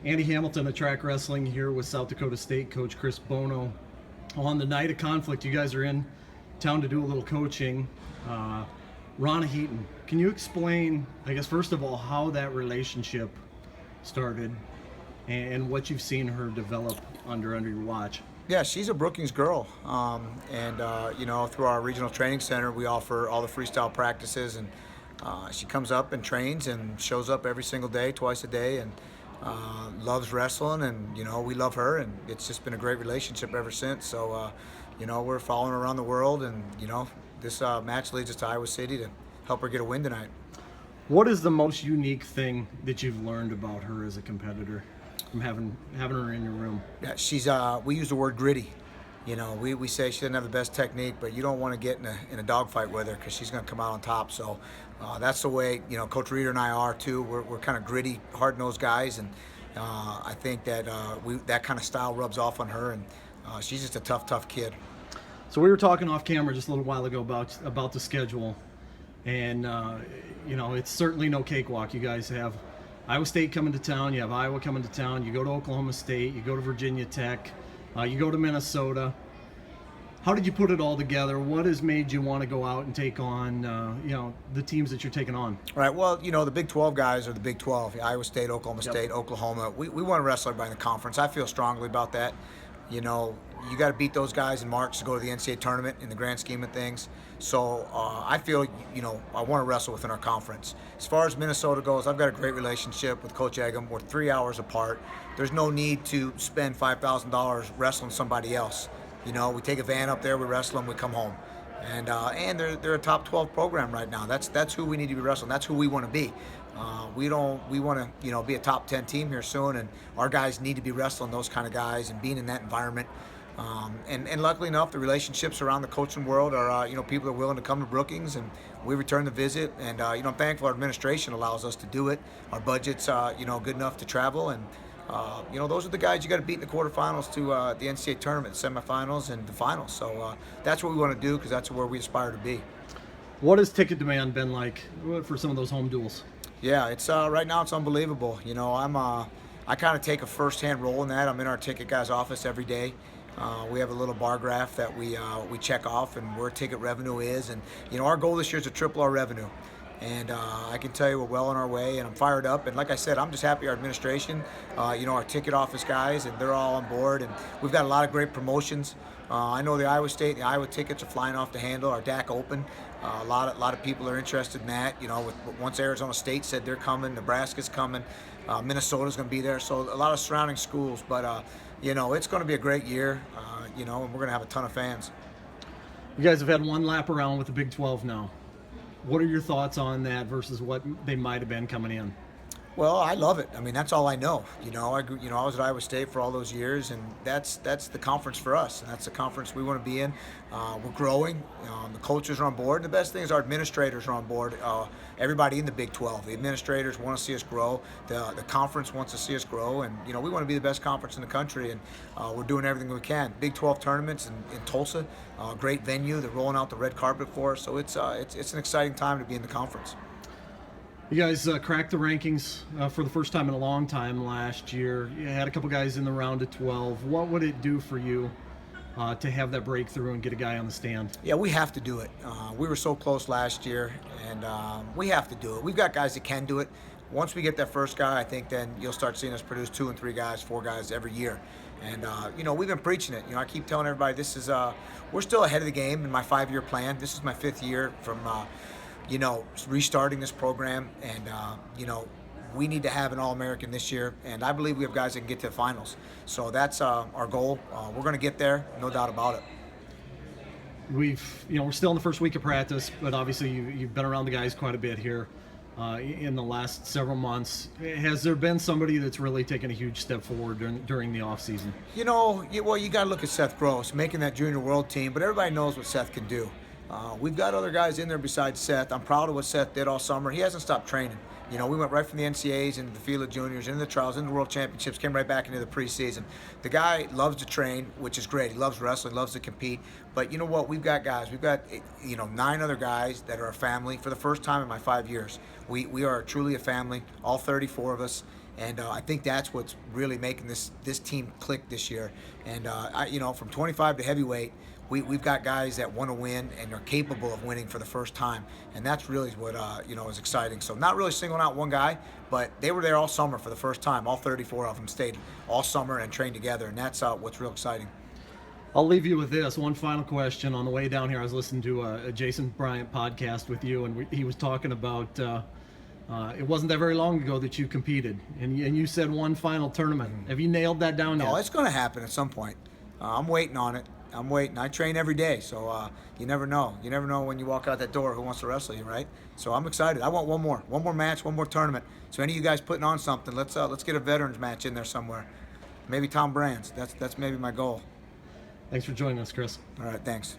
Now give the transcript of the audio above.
Andy Hamilton of Trackwrestling here with South Dakota State coach Chris Bono. On the night of conflict, you guys are in town to do a little coaching. Ronna Heaton, can you explain, I guess, first of all, how that relationship started and what you've seen her develop under your watch? Yeah, she's a Brookings girl, through our regional training center, we offer all the freestyle practices, and she comes up and trains and shows up every single day, twice a day, and loves wrestling, and we love her, and it's just been a great relationship ever since. So, we're following her around the world, and this match leads us to Iowa City to help her get a win tonight. What is the most unique thing that you've learned about her as a competitor from having her in your room? Yeah, she's we use the word gritty. We say she doesn't have the best technique, but you don't want to get in a dogfight with her because she's going to come out on top. So that's the way Coach Reeder and I are too. We're kind of gritty, hard-nosed guys, and I think that that kind of style rubs off on her, and she's just a tough kid. So we were talking off camera just a little while ago about the schedule, and it's certainly no cakewalk. You guys have Iowa State coming to town, you have Iowa coming to town, you go to Oklahoma State, you go to Virginia Tech, you go to Minnesota. How did you put it all together? What has made you want to go out and take on the teams that you're taking on? Right. Well, the Big 12 guys are the Big 12. Iowa State, Oklahoma State, Oklahoma. We want to wrestle everybody in the conference. I feel strongly about that. You got to beat those guys in March to go to the NCAA tournament in the grand scheme of things. So I feel, I want to wrestle within our conference. As far as Minnesota goes, I've got a great relationship with Coach Eggum. We're 3 hours apart. There's no need to spend $5,000 wrestling somebody else. We take a van up there, we wrestle them, we come home. And they're a top 12 program right now. That's who we need to be wrestling. That's who we want to be. We want to be a top 10 team here soon, and our guys need to be wrestling those kind of guys and being in that environment. And luckily enough, the relationships around the coaching world are people are willing to come to Brookings, and we return the visit. And I'm thankful our administration allows us to do it. Our budget's good enough to travel, and those are the guys you got to beat in the quarterfinals to the NCAA tournament, semifinals, and the finals. So that's what we want to do, because that's where we aspire to be. What has ticket demand been like for some of those home duels? Yeah, it's right now it's unbelievable. I kind of take a first-hand role in that. I'm in our ticket guy's office every day. We have a little bar graph that we check off and where ticket revenue is, and our goal this year is to triple our revenue. And I can tell you we're well on our way, and I'm fired up. And like I said, I'm just happy our administration, our ticket office guys, and they're all on board. And we've got a lot of great promotions. I know the Iowa State and the Iowa tickets are flying off the handle. Our DAC Open, a lot of people are interested in that. Once Arizona State said they're coming, Nebraska's coming, Minnesota's going to be there. So a lot of surrounding schools. But it's going to be a great year. And we're going to have a ton of fans. You guys have had one lap around with the Big 12 now. What are your thoughts on that versus what they might have been coming in? Well, I love it. I mean, that's all I know. I was at Iowa State for all those years, and that's the conference for us, and that's the conference we want to be in. We're growing. The coaches are on board. And the best thing is our administrators are on board. Everybody in the Big 12. The administrators want to see us grow. The conference wants to see us grow, and we want to be the best conference in the country, and we're doing everything we can. Big 12 tournaments in Tulsa, great venue. They're rolling out the red carpet for us, so it's an exciting time to be in the conference. You guys cracked the rankings for the first time in a long time last year. You had a couple guys in the round of 12. What would it do for you to have that breakthrough and get a guy on the stand? Yeah, we have to do it. We were so close last year, and we have to do it. We've got guys that can do it. Once we get that first guy, I think then you'll start seeing us produce 2 and 3 guys, 4 guys every year. And, we've been preaching it. I keep telling everybody this is we're still ahead of the game in my 5-year plan. This is my 5th year from restarting this program, and we need to have an All-American this year, and I believe we have guys that can get to the finals. So that's our goal. We're going to get there, no doubt about it. We're still in the first week of practice, but obviously you've been around the guys quite a bit here in the last several months. Has there been somebody that's really taken a huge step forward during the off season? You got to look at Seth Gross making that junior world team, but everybody knows what Seth can do. We've got other guys in there besides Seth. I'm proud of what Seth did all summer. He hasn't stopped training. We went right from the NCAAs into the field of juniors, into the trials, into the world championships, came right back into the preseason. The guy loves to train, which is great. He loves wrestling, loves to compete. But you know what? We've got guys. We've got 9 other guys that are a family for the first time in my 5 years. We are truly a family, all 34 of us. And I think that's what's really making this team click this year. And from 25 to heavyweight, we've got guys that want to win and are capable of winning for the first time, and that's really what is exciting. So not really singling out one guy, but they were there all summer for the first time. All 34 of them stayed all summer and trained together, and that's what's real exciting. I'll leave you with this one final question. On the way down here, I was listening to a Jason Bryant podcast with you, and he was talking about it wasn't that very long ago that you competed, and you said one final tournament. Have you nailed that down yet? No, it's going to happen at some point. I'm waiting on it. I'm waiting. I train every day, so you never know. You never know when you walk out that door who wants to wrestle you, right? So I'm excited. I want one more match, one more tournament. So any of you guys putting on something, let's get a veterans match in there somewhere. Maybe Tom Brands. That's maybe my goal. Thanks for joining us, Chris. All right, thanks.